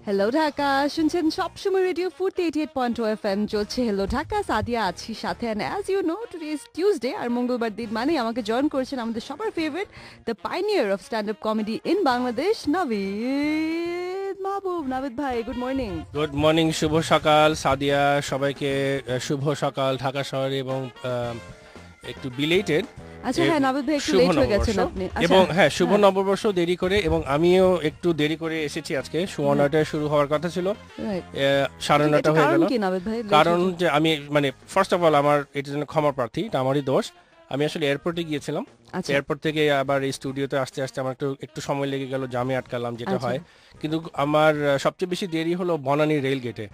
Hello Dhaka, শুনছেন সবসময় radio 88.2 FM চলছে হ্যালো ঢাকা। সাদিয়া আছি সাথে, and as you know today is Tuesday, আর মঙ্গলবার দিন মানে আমাকে জয়েন করেছেন আমাদের সবার favourite the pioneer of stand up comedy in Bangladesh, Naveed Mahbub. Naveed ভাই, গুড মর্নিং। গুড মর্নিং, শুভ সকাল সাদিয়া, সবাইকে শুভ সকাল ঢাকা শহরে, এবং একটু বিলেটেড। আচ্ছা হ্যাঁ, নাভিদ ভাই একটু লেট হয়ে গেছেন আপনি। এবং হ্যাঁ, শুভ নববর্ষ দেরি করে, এবং আমিও একটু দেরি করে এসেছি আজকে। 9:30 শুরু হওয়ার কথা ছিল, 9:30 হয়ে গেল। কারণ যে আমি মানে ফার্স্ট অফ অল আমার এটার জন্য ক্ষমা প্রার্থী, এটা আমারই দোষ। আমি আসলে এয়ারপোর্টে গিয়েছিলাম, এয়ারপোর্ট থেকে আবার এই স্টুডিওতে আসতে আসতে আমার একটু সময় লেগে গেল, জামে আটকালাম যেটা হয়। কিন্তু আমার সবচেয়ে বেশি দেরি হলো বনানী রেল গেটে,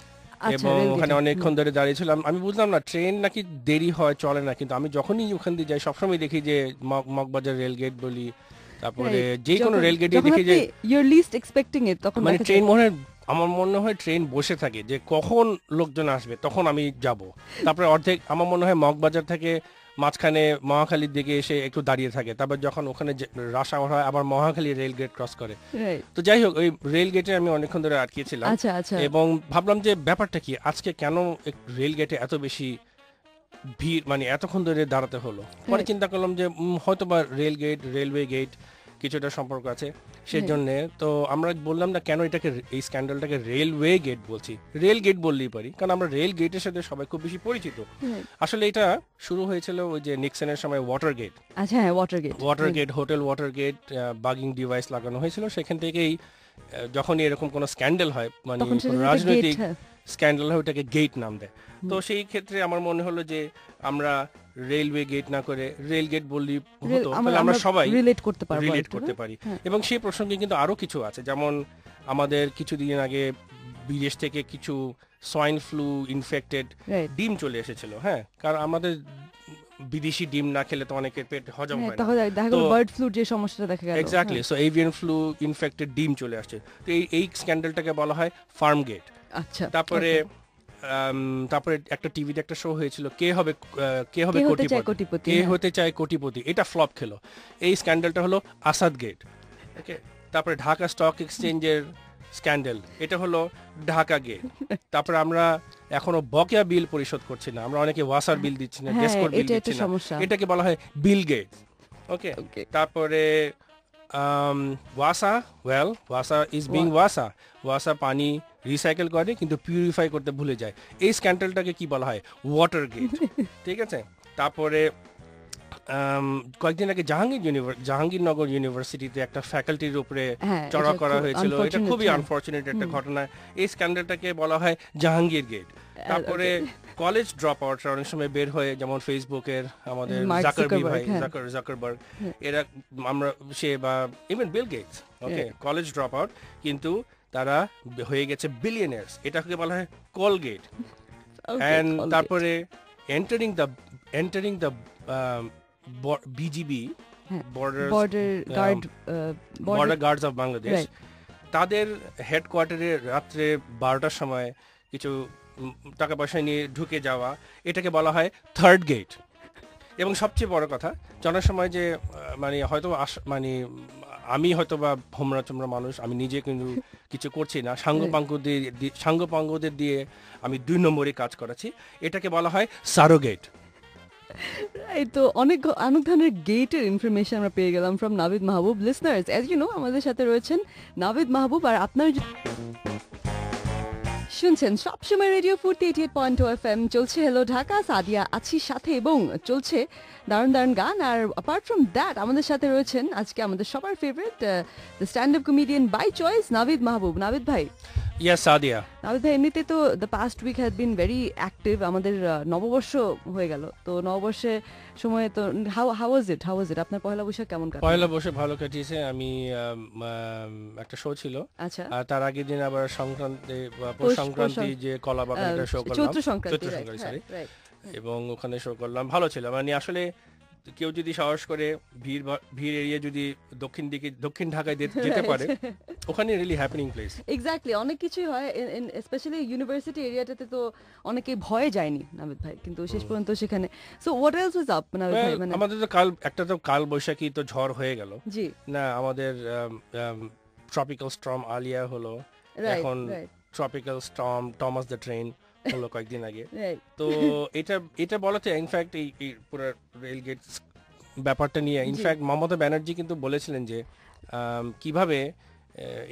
এবং ওখানে অনেকক্ষণ ধরে দাঁড়িয়েছিলাম। আমি বুঝলাম না ট্রেন নাকি দেরি হয়, চলে না, কিন্তু আমি যখনই ওখান দিয়ে যাই সবসময় দেখি যে মগবাজার রেল গেট বলি, তারপরে যে কোনো রেল গেটে দেখি যে ইউর লিস্ট এক্সপেক্টিং ইট, তখন মানে ট্রেন আমার মনে হয় ট্রেন বসে থাকে যে কখন লোকজন আসবে তখন আমি যাব। তারপরে অর্ধেক আমার মনে হয় মগবাজার থেকে মাঝখানে মহাখালীর দিকে এসে একটু দাঁড়িয়ে থাকে, তারপর যখন ওখানে রাশ আওয়ার হয় আবার মহাখালী রেল গেট ক্রস করে। তো যাই হোক, ওই রেল গেটে আমি অনেকক্ষণ ধরে আটকেছিলাম, এবং ভাবলাম যে ব্যাপারটা কি, আজকে কেন রেল গেটে এত বেশি ভিড়, মানে এতক্ষণ ধরে দাঁড়াতে হলো। পরে চিন্তা করলাম যে হয়তো বা রেল গেট, রেলওয়ে গেট কিছুটা সম্পর্ক আছে সেজন্য। তো আমরা বললাম না কেন এটাকে, এই স্ক্যান্ডালটাকে রেলওয়ে গেট বলছি, রেল গেট বললেই পারি, কারণ আমরা রেল গেটের সাথে সবাই খুব বেশি পরিচিত। আসলে এটা শুরু হয়েছিল ওই যে নিক্সনের সময় ওয়াটার গেট। আচ্ছা হ্যাঁ, Watergate, hotel Watergate, bugging device লাগানো হয়েছিল সেখান থেকেই। যখনই এরকম কোনো স্ক্যান্ডাল হয়, মানে রাজনৈতিক স্ক্যান্ডাল হয়, ওটাকে গেট নাম দেয়। তো সেই ক্ষেত্রে আমার মনে হলো যে আমরা রেলওয়ে গেট না করে রেল গেট বললি হতো, তাহলে আমরা সবাই রিলেট করতে পারি। এবং সেই প্রসঙ্গে কিন্তু আরো কিছু আছে, যেমন আমাদের কিছুদিন আগে বিদেশ থেকে কিছু সোয়াইন ফ্লু ইনফেক্টেড ডিম চলে এসেছিল। হ্যাঁ, কারণ আমাদের বিদেশি ডিম না খেলে তো অনেকের পেট হজম হয় না, তো বার্ড ফ্লু যে সমস্যাটা দেখা গেল, exactly. So avian flu infected ডিম চলে আসছে। তো এই স্ক্যান্ডালটাকে বলা হয় ফার্ম গেট। আচ্ছা, তারপরে একটা টিভিতে একটা শো হয়েছিল, কে হতে চায় কোটিপতি, এটা ফ্লপ খেলো। এই স্ক্যান্ডালটা হলো আসাদ গেট। ওকে, তারপরে ঢাকা স্টক এক্সচেঞ্জের স্ক্যান্ডাল, এটা হলো ঢাকা গেট। তারপরে আমরা এখনো বকেয়া বিল পরিশোধ করছি না, আমরা অনেকে ওয়াসার বিল দিচ্ছি না, ডেসকোর বিল দিচ্ছি না, এটাকে বলা হয় বিল গেট। ওকে, তারপরে ওয়াসা ইজ বিং ওয়াসা পানি রিসাইকেল করে কিন্তু পিউরিফাই করতে ভুলে যায়, এই স্ক্যান্ডালটাকে কি বলা হয়, ওয়াটার গেট। ঠিক আছে, তারপরে কয়েকদিন আগে জাহাঙ্গীরনগর ইউনিভার্সিটিতে একটা ফ্যাকাল্টির উপরে চড়া করা হয়েছিল, এটা খুবই আনফরচুনেট একটা ঘটনা, এই স্ক্যান্ডালটাকে বলা হয় জাহাঙ্গীর গেট। তারপরে কলেজ ড্রপ আউট অনেক সময় বের হয়ে, যেমন ফেসবুকের আমাদের জাকারবার্গ, এরা আমরা সে বা ইভেন বিল গেটস, ওকে, কলেজ ড্রপ আউট কিন্তু তারা হয়ে গেছে বিলিয়নার্স, এটাকে বলা হয় কলগেট। এন্ড তারপরে entering the BGB, border guards of Bangladesh, তাদের হেডকোয়ার্টারে রাত্রে 12টার সময় কিছু টাকা পয়সা নিয়ে ঢুকে যাওয়া, এটাকে বলা হয় থার্ড গেট। এবং সবচেয়ে বড় কথা, জানার সময় যে মানে হয়তো মানে আমি হয়তো বা ভোমরা চোমরা মানুষ, আমি নিজে কিন্তু কিছু করছি না, সাঙ্গপাঙ্গদের দিয়ে আমি 2 নম্বরে কাজ করাচ্ছি, এটাকে বলা হয় সারোগেট। এই তো অনেক ধরনের গেটের ইনফরমেশন আমরা পেয়ে গেলাম from Navid Mahbub. Listeners, as you know আমাদের সাথে রয়েছেন নাভিদ মাহবুব, আর আপনার শুনছেন সবসময় রেডিও 88.2 FM চলছে হ্যালো ঢাকা। সাদিয়া আছি সাথে, এবং চলছে দারুণ দারুণ গান। আর অ্যাপার্ট ফ্রম দ্যাট আমাদের সাথে রয়েছেন আজকে আমাদের সবার favourite the stand up comedian by choice, Naveed Mahbub. Naveed ভাই, ইয়েস সাদিয়া। নাভিদ ভাই, এমনিতে তো the past week has been very active. আমাদের নববর্ষ হয়ে গেল, তো নববর্ষের সময় তো হাউ ওয়াজ ইট আপনার পয়লা বৈশাখ কেমন কাটলো? পয়লা বৈশাখ ভালো কাটিয়েছে। আমি একটা শো ছিল, আচ্ছা, আর তার আগের দিন আবার সংক্রান্তি যে কলা বাগানটা শো করলাম, চৈত্র সংক্রান্তি, সরি, এবং ওখানে শো করলাম, ভালো ছিল। মানে আসলে কেউ যদি সাহস করে ভিড় এরিয়া যদি দক্ষিণ ঢাকায় যেতে পারে, ওখানে রিয়েলি হ্যাপেনিং প্লেস। এক্স্যাক্টলি, অনেক কিছুই হয়, স্পেশালি ইউনিভার্সিটি এরিয়াটাতে তো অনেকে ভয়ে যায়নি নাভিদ ভাই, কিন্তু শেষ পর্যন্ত সেখানে। So what else was up Navid ভাই? মানে আমাদের তো কাল বৈশাখী তো ঝড় হয়ে গেল, জি না, আমাদের ট্রপিক্যাল স্টর্ম আলিয়া হলো, এখন tropical storm Thomas the train হলো কয়েকদিন আগে। তো এটা বলাতে ইনফ্যাক্ট এই পুরো রেলগেট ব্যাপারটা নিয়ে ইনফ্যাক্ট মমতা ব্যানার্জি কিন্তু বলেছিলেন যে কিভাবে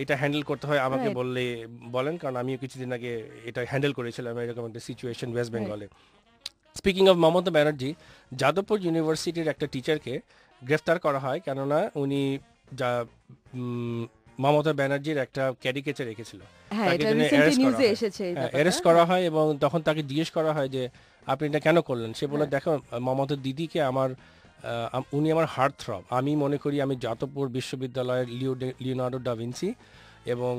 এটা হ্যান্ডেল করতে হয় আমাকে বলেন, কারণ আমিও কিছুদিন আগে এটা হ্যান্ডেল করেছিলাম এরকম একটা সিচুয়েশন ওয়েস্ট বেঙ্গলে। স্পিকিং অফ মমতা ব্যানার্জি, যাদবপুর ইউনিভার্সিটির একটা টিচারকে গ্রেফতার করা হয় কেননা উনি মমতা ব্যানার্জির একটা ক্যারিকেচার রেখেছিল, অ্যারেস্ট করা হয় এবং তখন তাকে জিজ্ঞেস করা হয় যে আপনি এটা কেন করলেন। সে বলে দেখো মমতা দিদিকে উনি আমার হার্ট থ্রব, আমি মনে করি আমি যাদবপুর বিশ্ববিদ্যালয়ের লিওনার্দো ডা ভিঞ্চি এবং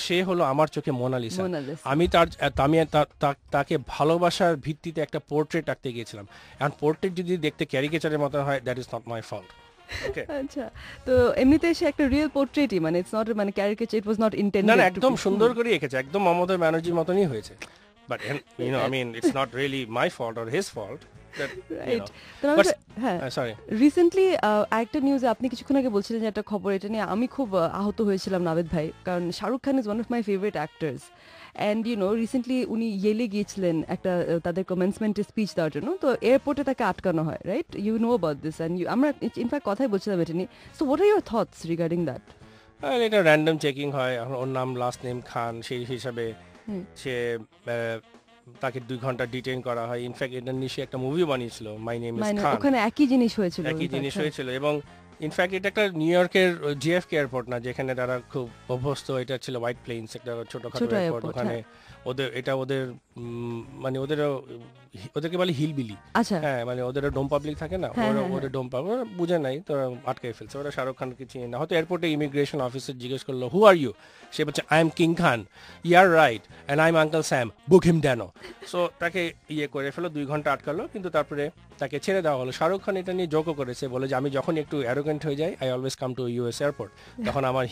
সে হলো আমার চোখে মোনালিসা। আমি তাকে ভালোবাসার ভিত্তিতে একটা পোর্ট্রেট আঁকতে গিয়েছিলাম, এখন পোর্ট্রেট যদি দেখতে ক্যারিকেচারের মতো হয় that is not my fault. আচ্ছা, তো এমনিতে সে একটা রিয়েল পোর্ট্রেটই, মানে ইটস নট মানে caricature, it was not intended. না, একদম সুন্দর করে এঁকেছে, একদম মমতা ব্যানার্জির মতনই হয়েছে, but you know I mean it's not really my fault or his fault. Recently আরেকটা নিউজে আপনি কিছুক্ষণ আগে বলছিলেন যে একটা খবর, এটা নিয়ে আমি খুব আহত হয়েছিলাম নাবিদ ভাই, কারণ Shahrukh Khan is one of my favourite actors and recently উনি ইয়েলে গিয়েছিলেন একটা তাদের কমেন্সমেন্টে স্পিচ দেওয়ার জন্য, তো এয়ারপোর্টে তাকে আটকানো হয়, right? You know about this and আমরা ইনফ্যাক্ট কথাই বলছিলাম এটা নিয়ে। So what are your thoughts regarding that? এটা র্যান্ডম চেকিং হয়, ওর নাম লাস্ট নেম খান, সেই হিসাবে সে তাকে 2 ঘন্টা ডিটেইন করা হয়। ইনফ্যাক্ট এটা নিয়ে একটা মুভি বানিয়েছিল, মাই নেম ইজ খান, ওখানে একই জিনিস হয়েছিল এবং ইনফ্যাক্ট এটা একটা নিউ ইয়র্কের জিএফকে এয়ারপোর্ট না যেখানে তারা খুব অভ্যস্ত, এটা ছিল হোয়াইট প্লেনস, একটা ছোটখাটো এয়ারপোর্ট। ওখানে ওদের মানে ওদেরকে বলে হিলবিলি, হ্যাঁ, মানে ওদের ডোম পাবলিক থাকে না, ওদের ডোম পাবলিক বুঝে নাই তো আটকে ফেলছে ওরা। শাহরুখ খানকে চিনে না, হয়তো এয়ারপোর্টে ইমিগ্রেশন অফিসার জিজ্ঞেস করলো হু আর ইউ, সে বলছে I am king Khan, year right and I am uncle Sam, book him Dano. So তাকে করে ফেলো, 2 ঘন্টা আটকালো, কিন্তু তারপরে তাকে ছেড়ে দেওয়া হলো। শাহরুখ খান এটা নিয়ে জোকও করেছে, বলে যে আমি যখন একটু অ্যারোগেন্ট হয়ে যাই I always come to US airport, তখন আমার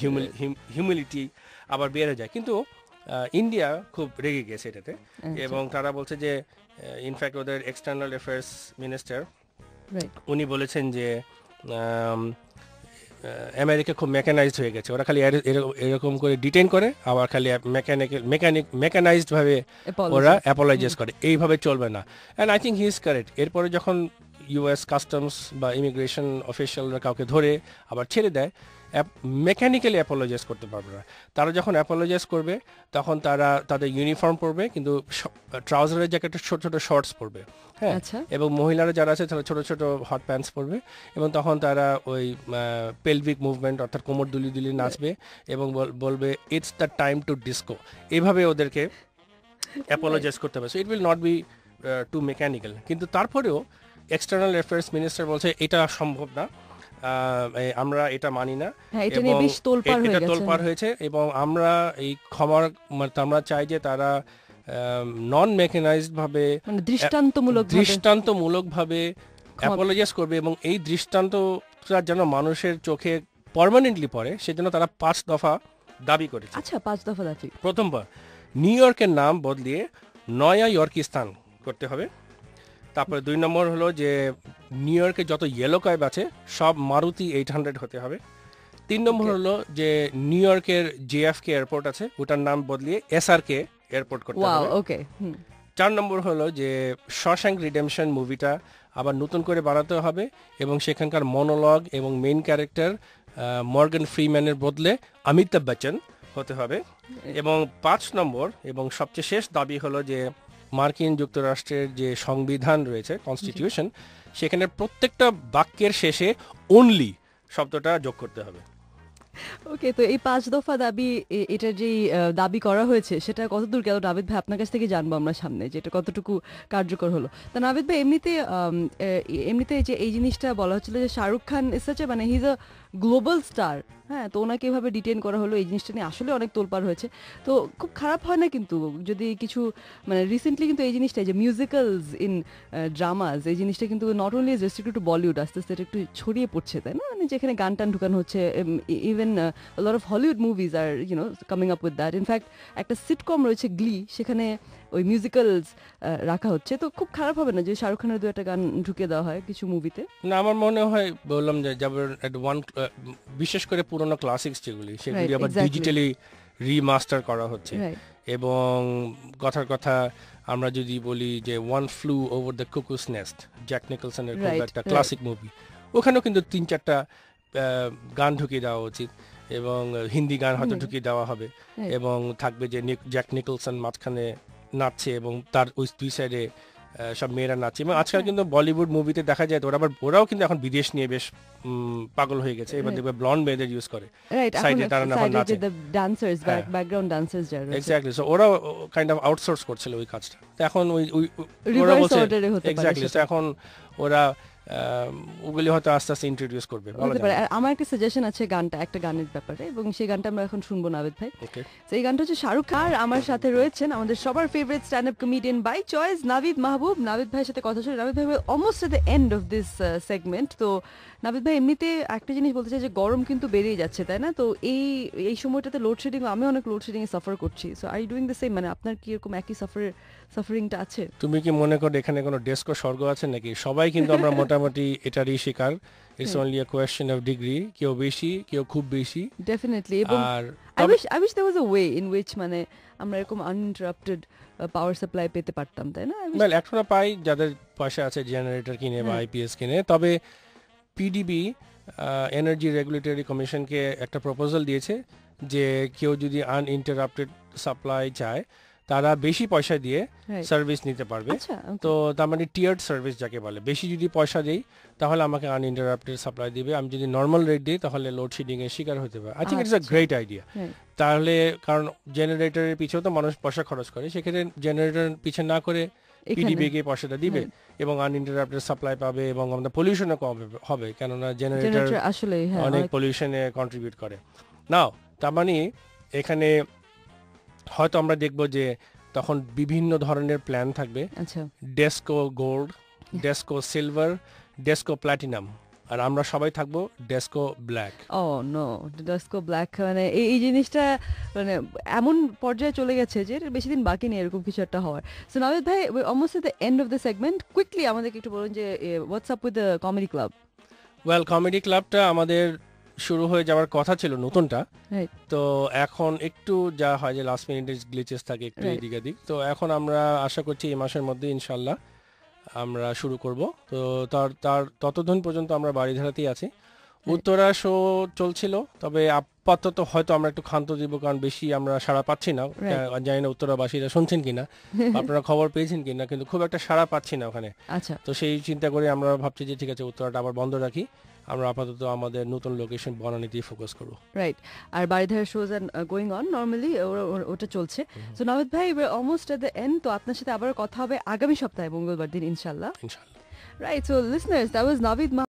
হিউমিলিটি আবার বেড়ে যায়। কিন্তু ইন্ডিয়া খুব রেগে গেছে এটাতে, এবং তারা বলছে যে ইনফ্যাক্ট ওদের এক্সটার্নাল অ্যাফেয়ার্স মিনিস্টার উনি বলেছেন যে আমেরিকা খুব মেকানাইজড হয়ে গেছে, ওরা খালি এরকম করে ডিটেইন করে আবার খালি মেকানাইজড ভাবে ওরা অ্যাপোলজাইজ করে, এইভাবে চলবে না। And I think he is correct. এরপরে যখন ইউএস কাস্টমস বা ইমিগ্রেশন অফিসিয়ালরা কাউকে ধরে আবার ছেড়ে দেয়, মেকানিক্যালি অ্যাপোলজাইজ করতে পারবে না। তারা যখন অ্যাপোলজাইজ করবে তখন তারা তাদের ইউনিফর্ম পরবে, কিন্তু ট্রাউজারের জ্যাকেটে ছোট ছোট শর্টস পরবে, হ্যাঁ, এবং মহিলারা যারা আছে তারা ছোট ছোট হট প্যান্টস পরবে, এবং তখন তারা ওই পেলভিক মুভমেন্ট অর্থাৎ কোমর দুলি দুলি নাচবে এবং বলবে it's the time to disco, এইভাবে ওদেরকে অ্যাপোলজাইজ করতে হবে। So it will not be too mechanical. কিন্তু তারপরেও এক্সটার্নাল অ্যাফেয়ার্স মিনিস্টার বলছে এটা সম্ভব না, আমরা এটা মানি না, এটা তোলপাড় হয়েছে, এবং আমরা এই আমরা চাই যে তারা নন মেকানাইজড ভাবে দৃষ্টান্তমূলক ভাবে অ্যাপোলজাইজ করবে, এবং এই দৃষ্টান্তটা যেন মানুষের চোখে পার্মানেন্টলি পড়ে সেজন্য তারা 5 দফা দাবি করেছে। আচ্ছা, 5 দফা দাবি। প্রথমবার নিউ ইয়র্কের নাম বদলিয়ে নয়া ইয়র্কিস্তান করতে হবে। তারপরে 2 নম্বর হলো যে নিউ ইয়র্কে যত ইয়েলো ক্যাব আছে সব মারুতি 800 হতে হবে। 3 নম্বর হলো যে নিউ ইয়র্কের জেএফকে এয়ারপোর্ট আছে ওটার নাম বদলিয়ে এসআরকে এয়ারপোর্ট করতে হবে। 4 নম্বর হলো যে শশাঙ্ক রিডেমশন মুভিটা আবার নতুন করে বানাতে হবে, এবং সেখানকার মনোলগ এবং মেইন ক্যারেক্টার মর্গান ফ্রিম্যানের বদলে অমিতাভ বচ্চন হতে হবে। এবং 5 নম্বর এবং সবচেয়ে শেষ দাবি হলো যে মার্কিন যুক্তরাষ্ট্রের যে সংবিধান রয়েছে কনস্টিটিউশন, সেখানে প্রত্যেকটা বাক্যের শেষে অনলি শব্দটা যোগ করতে হবে। ওকে, তো এই 5 দফা দাবি, এটা যেই দাবি করা হয়েছে সেটা কতদূর গেল নাবিদ ভাই? আপনার কাছ থেকে জানবো আমরা সামনে যে এটা কতটুকু কার্যকর হলো। তা নাবিদ ভাই, এমনিতে যে এই জিনিসটা বলা হচ্ছিল যে শাহরুখ খান মানে he is a global star, হ্যাঁ, তো ওনাকে এভাবে ডিটেইন করা হলো, এই জিনিসটা নিয়ে আসলে অনেক তোলপাড় হয়েছে। তো খুব খারাপ হয় না কিন্তু যদি কিছু মানে রিসেন্টলি কিন্তু এই জিনিসটা যে মিউজিক্যালস ইন ড্রামাস, এই জিনিসটা কিন্তু not only restricted two Bollywood, আস্তে আস্তে একটু ছড়িয়ে পড়ছে, তাই না? মানে যেখানে গান টান ঢুকানো হচ্ছে, even a lot of Hollywood movies are coming up with that. In fact, একটা সিটকম রয়েছে গ্লি, সেখানে ওই মিউজিক্যালস রাখা হচ্ছে। তো খুব খারাপ হবে না যে শাহরুখ খানের 2 একটা গান ঢুকে দেওয়া হয় কিছু মুভিতে? না, আমার মনে হয় বললাম যে বিশেষ করে পুরোনো ক্লাসিক্স যেগুলি সেগুলি আবার রিমাস্টার করা হচ্ছে Right. এবং কথার কথা আমরা যদি বলি যে one flew over the cuckoo's nest Jack নিকলসনের খুব Right, একটা right. ক্লাসিক মুভি, ওখানেও কিন্তু 3-4টা গান ঢুকিয়ে দেওয়া উচিত এবং হিন্দি গান হয়তো ঢুকিয়ে দেওয়া হবে Right. এবং থাকবে যে জ্যাক নিকলসন মাঝখানে নাচছে এবং তার ওই দুই সাইডে সব মেয়েরা নাচছে এবং আজকাল কিন্তু বলিউড মুভিতে দেখা যায় তো ওরাও কিন্তু এখন বিদেশ নিয়ে বেশ পাগল হয়ে গেছে, এবার দেখবে ব্লন্ড মেয়েদের ইউজ করে Right, সাইডে তারা না নাচে, the dancers, হ্যাঁ। background dancers যারা রয়েছে। এক্স্যাক্টলি, সো ওরাও কাইন্ড অফ আউটসোর্স করছিল ওই কাজটা, তো এখন ওই ওরা Reverse বলছে order এ হতে পারে এক্স্যাক্টলি, সেটা। তো এখন ওরা ওগুলি হয়তো আস্তে আস্তে ইন্ট্রোডিউস করবে, বলা হতে যায় পারে। আর আমার একটা সাজেশন আছে একটা গানের ব্যাপারে, এবং সেই গানটা আমরা এখন শুনবো নাবিদ ভাই। ওকে। তো এই গানটা হচ্ছে শাহরুখ খান, আর আমার সাথে রয়েছেন আমাদের সবার favourite stand up comedian by choice Naveed Mahbub. Naveed ভাইয়ের সাথে কথা শুনে, নাবিদ ভাই almost at the end of this segment. তো নাবিদ ভাই, এমনিতে একটা জিনিস বলতে চাই যে গরম কিন্তু বেড়েই যাচ্ছে, তাই না? তো এই সময়টাতে লোডশেডিং, আমি অনেক লোডশেডিং এ সাফার করছি। So are you doing the same? মানে আপনার কি এরকম একই সাফারিংটা আছে? তুমি কি মনে করো এখানে কোনো ডেস্কো স্বর্গ আছে নাকি? সবাই কিন্তু আমরা মোটামুটি এটারই শিকার। It's only a question of degree, কেউ বেশি কেউ খুব বেশি। ডেফিনেটলি। এবং আর I wish there was a way in which মানে আমরা এরকম uninterrupted পাওয়ার সাপ্লাই পেতে পারতাম, তাই না? ওয়েল এখনো পাই যাদের পয়সা আছে জেনারেটর কিনে বা আইপিএস কিনে, তবে পিডিবি এনার্জি রেগুলেটরি কমিশনকে একটা প্রপোজাল দিয়েছে যে কেউ যদি আনইন্টারাপ্টেড সাপ্লাই চায় তারা বেশি পয়সা দিয়ে Right. সার্ভিস নিতে পারবে। আচ্ছা, okay. তো তার মানে টিয়ার্ড সার্ভিস যাকে বলে, বেশি যদি পয়সা দেই তাহলে আমাকে আনইন্টারাপ্টেড সাপ্লাই দিবে, আমি যদি নর্মাল রেট দিই তাহলে লোডশেডিং এর শিকার হতে পারে। I think it's a great idea. Right. তাহলে কারণ জেনারেটরের পিছেও তো মানুষ পয়সা খরচ করে, সেক্ষেত্রে জেনারেটর পিছে না করে পিডিবি কে পয়সাটা দিবে এবং আনইন্টারাপ্টেড সাপ্লাই পাবে এবং আমাদের পলিউশনও কম হবে, কেননা জেনারেটর আসলে অনেক পলিউশনে কন্ট্রিবিউট করে। নাও তার মানে এখানে হয়তো আমরা দেখব যে তখন বিভিন্ন ধরনের প্ল্যান থাকবে, আচ্ছা, DESCO gold, DESCO silver, DESCO platinum, আর আমরা সবাই থাকবো DESCO black. Oh no, DESCO black, মানে এই জিনিসটা মানে এমন পর্যায়ে চলে গেছে যে বেশি দিন বাকি নেই এরকম কিছু একটা হওয়ার। সো নাবিদ ভাই, almost at the end of the segment, quickly আমাদেরকে একটু বলুন যে what's up with the comedy club? Well, comedy ক্লাবটা আমাদের শুরু হয়ে যাওয়ার কথা ছিল নতুনটা, তো এখন একটু যা হয় যে লাস্ট মিনিটের গ্লিচেস থাকে একটু এদিক এদিক, তো এখন আমরা আশা করছি এই মাসের মধ্যে ইনশাল্লাহ আমরা শুরু করব। তো তার ততদিন পর্যন্ত আমরা বাড়িধারাতেই আছি। উত্তরা শো চলছিল, তবে আপাতত হয়তো আমরা একটু ক্ষান্ত দিব, কারণ বেশি আমরা সাড়া পাচ্ছি না। জানি না উত্তরাবাসীরা শুনছেন কিনা, আপনারা খবর পেয়েছেন কিনা, কিন্তু খুব একটা সাড়া পাচ্ছি না ওখানে। আচ্ছা, তো সেই চিন্তা করে আমরা ভাবছি যে ঠিক আছে উত্তরাটা আবার বন্ধ রাখি, আমরা আপাতত আমাদের নতুন লোকেশন বনানীতেই ফোকাস করব। রাইট। আর Baridhara shows are going on normally, ওটা চলছে। সো নাবিদ ভাই, অলমোস্ট এট দ্য এন্ড। তো আপনার সাথে আবার কথা হবে আগামী সপ্তাহে মঙ্গলবার দিন ইনশাল্লাহ। ইনশাল্লাহ। Right, so listeners, that was Navid